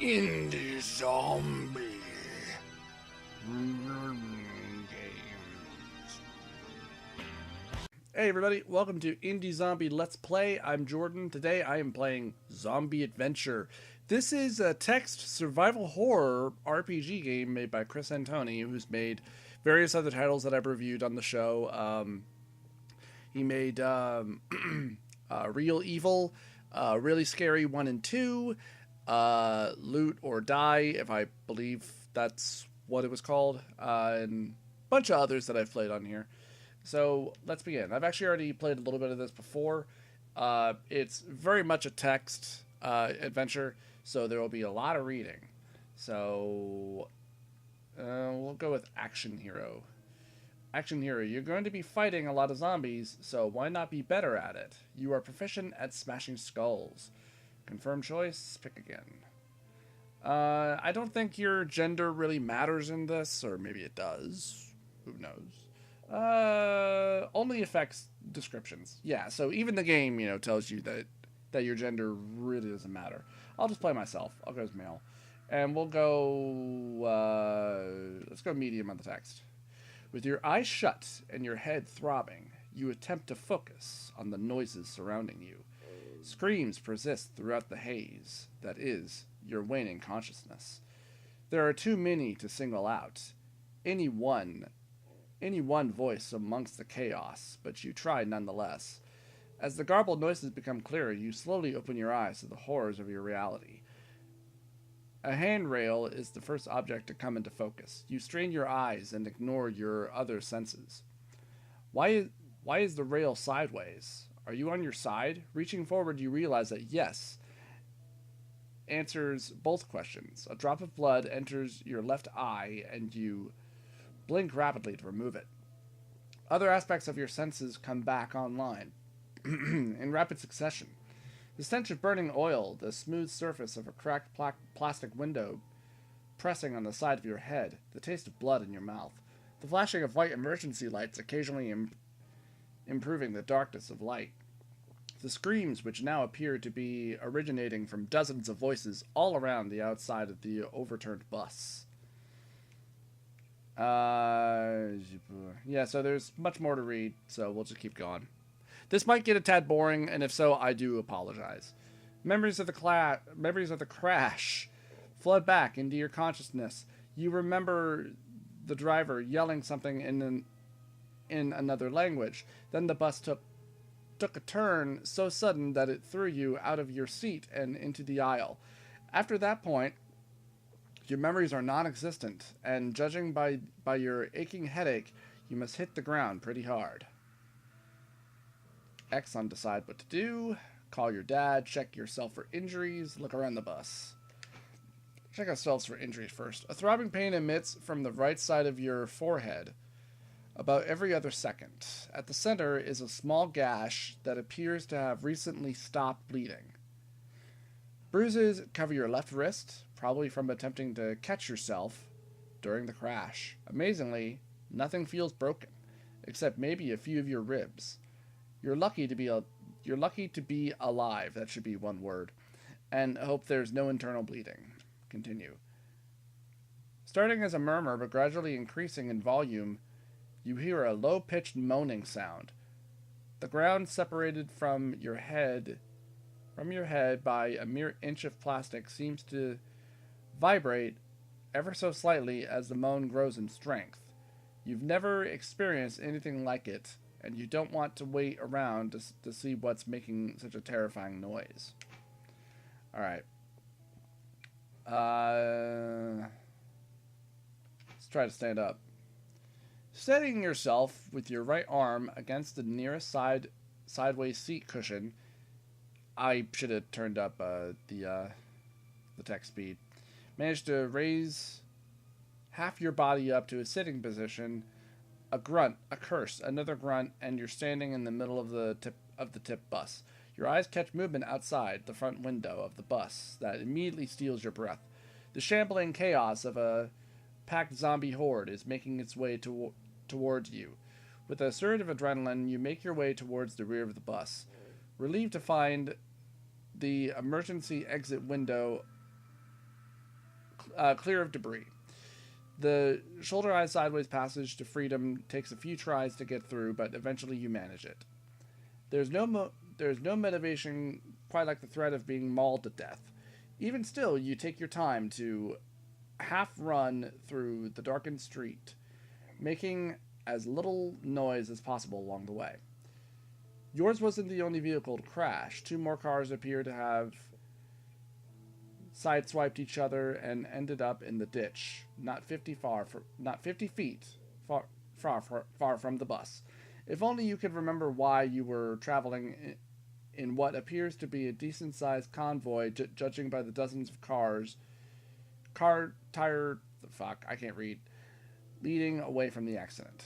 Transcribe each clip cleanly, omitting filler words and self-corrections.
Indie Zombie Games. Hey everybody, welcome to Indie Zombie Let's Play. I'm Jordan. Today I am playing Zombie Adventure. This is a text survival horror RPG game made by Chris Antoni, who's made various other titles that I've reviewed on the show. He made Real Evil, Really Scary 1 and 2, Loot or Die, if I believe that's what it was called, and a bunch of others that I've played on here. So let's begin. I've actually already played a little bit of this before. It's very much a text adventure, so there will be a lot of reading. So we'll go with Action Hero. Action Hero, you're going to be fighting a lot of zombies, so why not be better at it? You are proficient at smashing skulls. Confirm choice, pick again. I don't think your gender really matters in this, or maybe it does. Who knows? Only affects descriptions. Yeah, so even the game, tells you that your gender really doesn't matter. I'll just play myself. I'll go as male. And we'll go, let's go medium on the text. With your eyes shut and your head throbbing, you attempt to focus on the noises surrounding you. Screams persist throughout the haze that is your waning consciousness. There are too many to single out. Any one voice amongst the chaos, but you try nonetheless. As the garbled noises become clearer, you slowly open your eyes to the horrors of your reality. A handrail is the first object to come into focus. You strain your eyes and ignore your other senses. Why is the rail sideways? Are you on your side? Reaching forward, you realize that yes answers both questions. A drop of blood enters your left eye, and you blink rapidly to remove it. Other aspects of your senses come back online in rapid succession. The stench of burning oil, the smooth surface of a cracked plastic window pressing on the side of your head, the taste of blood in your mouth, the flashing of white emergency lights occasionally improving the darkness of light, the screams which now appear to be originating from dozens of voices all around the outside of the overturned bus. Yeah, so there's much more to read, so we'll just keep going. This might get a tad boring, and if so, I do apologize. Memories of the crash flood back into your consciousness. You remember the driver yelling something in another language. Then the bus took a turn so sudden that it threw you out of your seat and into the aisle. After that point, your memories are non-existent, and judging by your aching headache, you must hit the ground pretty hard. X on decide what to do. Call your dad. Check yourself for injuries. Look around the bus. Check ourselves for injuries first. A throbbing pain emits from the right side of your forehead about every other second. At the center is a small gash that appears to have recently stopped bleeding. Bruises cover your left wrist, probably from attempting to catch yourself during the crash. Amazingly, nothing feels broken, except maybe a few of your ribs. You're lucky to be alive. That should be one word. And hope there's no internal bleeding. Continue. Starting as a murmur but gradually increasing in volume, you hear a low-pitched moaning sound. The ground separated from your head by a mere inch of plastic seems to vibrate ever so slightly as the moan grows in strength. You've never experienced anything like it, and you don't want to wait around to see what's making such a terrifying noise. Alright. Let's try to stand up. Steadying yourself with your right arm against the nearest sideways seat cushion. I should have turned up the text speed. Managed to raise half your body up to a sitting position. A grunt, a curse, another grunt, and you're standing in the middle of the tip bus. Your eyes catch movement outside the front window of the bus that immediately steals your breath. The shambling chaos of a packed zombie horde is making its way towards you. With a surge of adrenaline, you make your way towards the rear of the bus. Relieved to find the emergency exit window clear of debris. The shoulder-high sideways passage to freedom takes a few tries to get through, but eventually you manage it. There's no motivation quite like the threat of being mauled to death. Even still, you take your time to half run through the darkened street, making as little noise as possible along the way. Yours wasn't the only vehicle to crash. 2 more cars appear to have sideswiped each other and ended up in the ditch, not 50 feet far from the bus. If only you could remember why you were traveling in what appears to be a decent-sized convoy, judging by the dozens of leading away from the accident.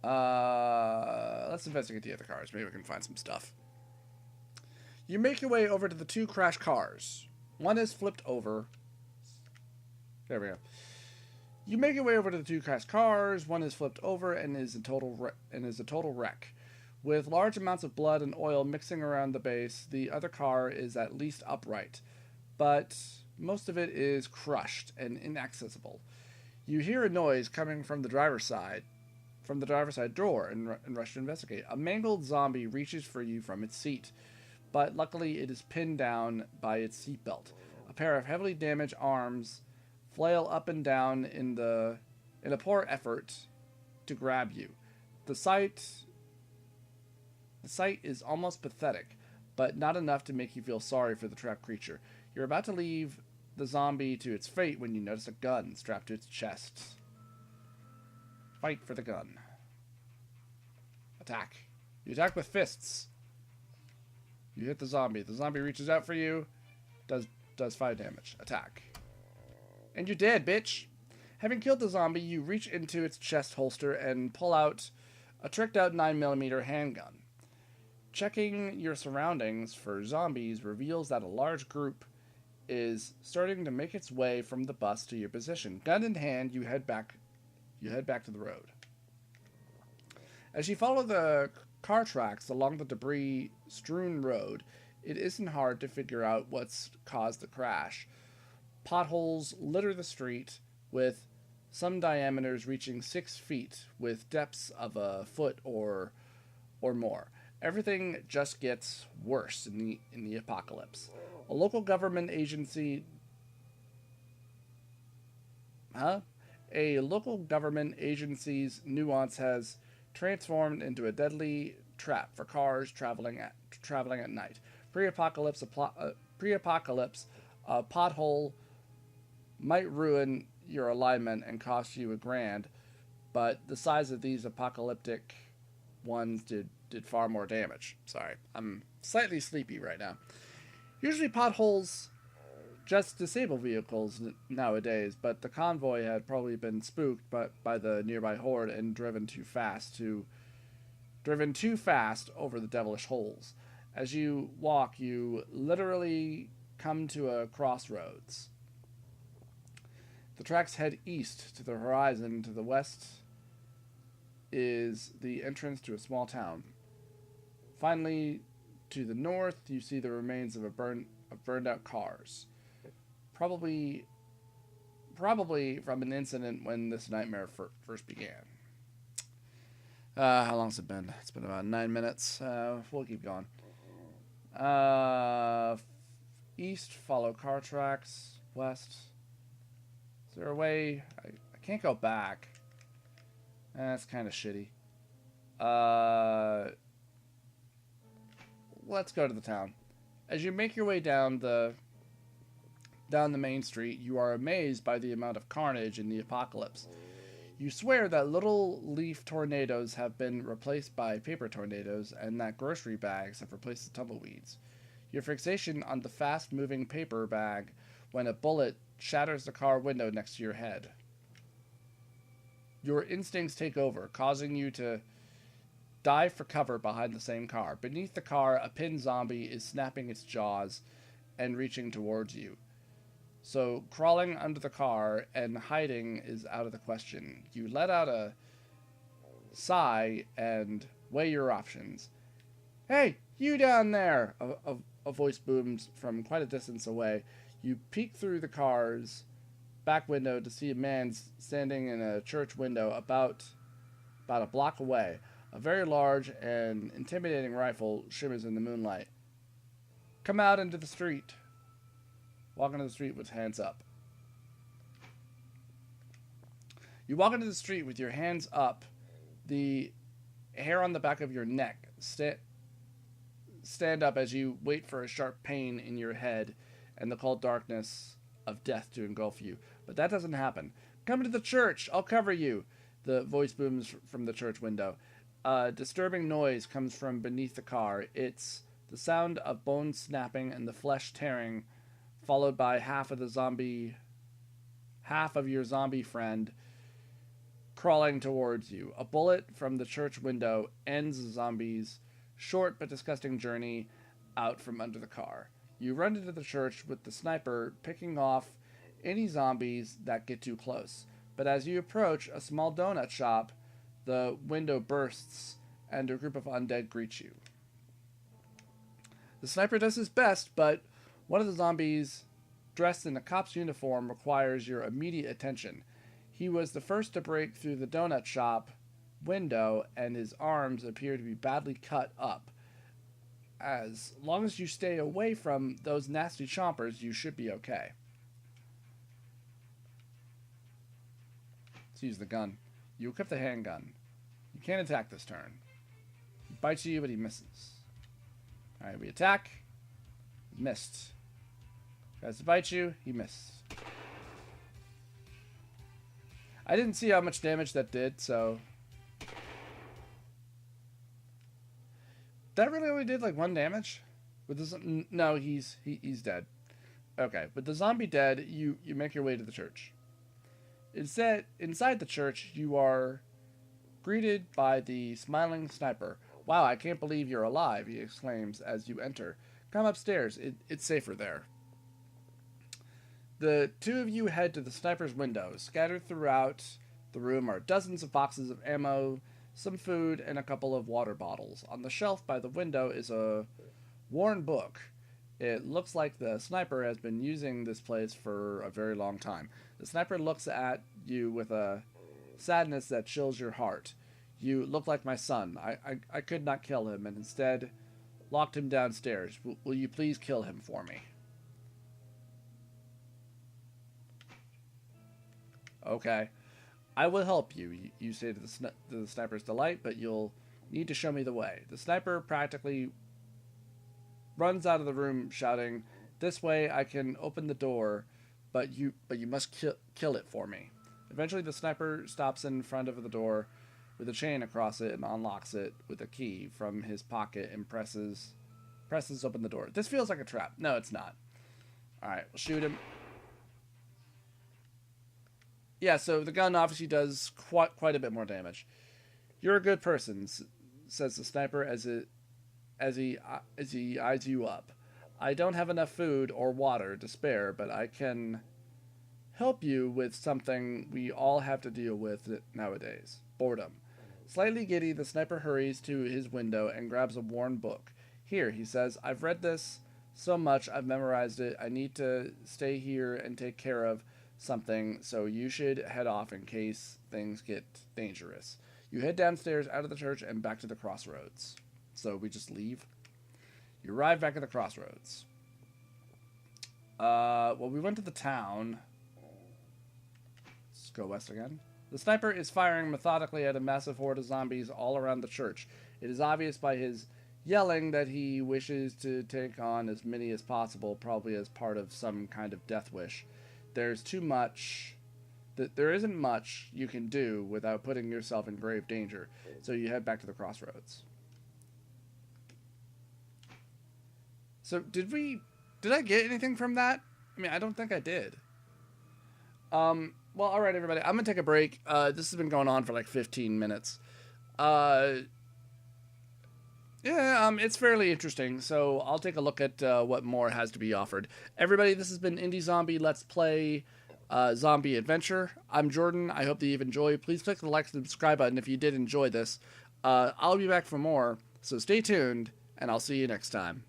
Let's investigate the other cars. Maybe we can find some stuff. You make your way over to the 2 crashed cars. One is flipped over. There we go. You make your way over to the 2 crashed cars. One is flipped over and is a total wreck. With large amounts of blood and oil mixing around the base, the other car is at least upright, but most of it is crushed and inaccessible. You hear a noise coming from the driver's side door, and rush to investigate. A mangled zombie reaches for you from its seat, but luckily it is pinned down by its seatbelt. A pair of heavily damaged arms flail up and down in a poor effort to grab you. The sight is almost pathetic, but not enough to make you feel sorry for the trapped creature. You're about to leave the zombie to its fate when you notice a gun strapped to its chest. Fight for the gun. Attack. You attack with fists. You hit the zombie. The zombie reaches out for you. Does 5 damage. Attack. And you're dead, bitch. Having killed the zombie, you reach into its chest holster and pull out a tricked out 9mm handgun. Checking your surroundings for zombies reveals that a large group is starting to make its way from the bus to your position. Gun in hand, you head back to the road. As you follow the car tracks along the debris-strewn road, it isn't hard to figure out what's caused the crash. Potholes litter the street, with some diameters reaching 6 feet, with depths of a foot or more. Everything just gets worse in the apocalypse. A local government agency's nuance has transformed into a deadly trap for cars traveling at night. Pre-apocalypse, a pothole might ruin your alignment and cost you $1,000, but the size of these apocalyptic ones did far more damage. Sorry, I'm slightly sleepy right now. Usually potholes just disable vehicles nowadays, but the convoy had probably been spooked by the nearby horde and driven too fast over the devilish holes. As you walk, you literally come to a crossroads. The tracks head east to the horizon. To the west is the entrance to a small town. Finally, to the north, you see the remains of burned out cars. Probably from an incident when this nightmare first began. How long's it been? It's been about 9 minutes. We'll keep going. East, follow car tracks. West. Is there a way? I can't go back. That's kind of shitty. Let's go to the town. As you make your way down the main street, you are amazed by the amount of carnage in the apocalypse. You swear that little leaf tornadoes have been replaced by paper tornadoes, and that grocery bags have replaced the tumbleweeds. Your fixation on the fast-moving paper bag when a bullet shatters the car window next to your head. Your instincts take over, causing you to dive for cover behind the same car. Beneath the car, a pinned zombie is snapping its jaws and reaching towards you. So crawling under the car and hiding is out of the question. You let out a sigh and weigh your options. "Hey, you down there!" A a voice booms from quite a distance away. You peek through the car's back window to see a man standing in a church window about a block away. A very large and intimidating rifle shimmers in the moonlight. Come out into the street. Walk into the street with hands up. You walk into the street with your hands up. The hair on the back of your neck stand up as you wait for a sharp pain in your head and the cold darkness of death to engulf you. But that doesn't happen. Come to the church. I'll cover you. The voice booms from the church window. A disturbing noise comes from beneath the car. It's the sound of bones snapping and the flesh tearing, followed by half of your zombie friend crawling towards you. A bullet from the church window ends the zombie's short but disgusting journey out from under the car. You run into the church with the sniper picking off any zombies that get too close. But as you approach a small donut shop, the window bursts and a group of undead greet you. The sniper does his best, but one of the zombies dressed in a cop's uniform requires your immediate attention. He was the first to break through the donut shop window, and his arms appear to be badly cut up. As long as you stay away from those nasty chompers, you should be okay. Let's use the gun. You equip the handgun. You can't attack this turn. He bites you, but he misses. Alright, we attack. Missed. Tries to bite you. He missed. I didn't see how much damage that did, so... That really only did like 1 damage? With this, no, he's dead. Okay, with the zombie dead, you make your way to the church. Inside the church, you are greeted by the smiling sniper. Wow, I can't believe you're alive, he exclaims as you enter. Come upstairs, it's safer there. The two of you head to the sniper's window. Scattered throughout the room are dozens of boxes of ammo, some food, and a couple of water bottles. On the shelf by the window is a worn book. It looks like the sniper has been using this place for a very long time. The sniper looks at you with a sadness that chills your heart. You look like my son. I could not kill him, and instead locked him downstairs. Will you please kill him for me? Okay. I will help you, you say to the sniper's delight, but you'll need to show me the way. The sniper practically runs out of the room shouting, "This way I can open the door, but you must kill it for me." Eventually the sniper stops in front of the door with a chain across it and unlocks it with a key from his pocket and presses open the door. This feels like a trap. No, it's not. Alright, we'll shoot him. Yeah, so the gun obviously does quite a bit more damage. You're a good person, says the sniper as he eyes you up. I don't have enough food or water to spare, but I can help you with something we all have to deal with nowadays. Boredom. Slightly giddy, the sniper hurries to his window and grabs a worn book. Here, he says, I've read this so much I've memorized it. I need to stay here and take care of something, so you should head off in case things get dangerous. You head downstairs out of the church and back to the crossroads. So we just leave. You arrive back at the crossroads. Well, we went to the town. Let's go west again. The sniper is firing methodically at a massive horde of zombies all around the church. It is obvious by his yelling that he wishes to take on as many as possible, probably as part of some kind of death wish. There isn't much you can do without putting yourself in grave danger, so you head back to the crossroads. So did I get anything from that? I mean, I don't think I did. Well, all right, everybody, I'm gonna take a break. This has been going on for like 15 minutes. It's fairly interesting, so I'll take a look at what more has to be offered. Everybody, this has been Indie Zombie Let's Play Zombie Adventure. I'm Jordan. I hope that you've enjoyed. Please click the like and subscribe button if you did enjoy this. I'll be back for more, so stay tuned, and I'll see you next time.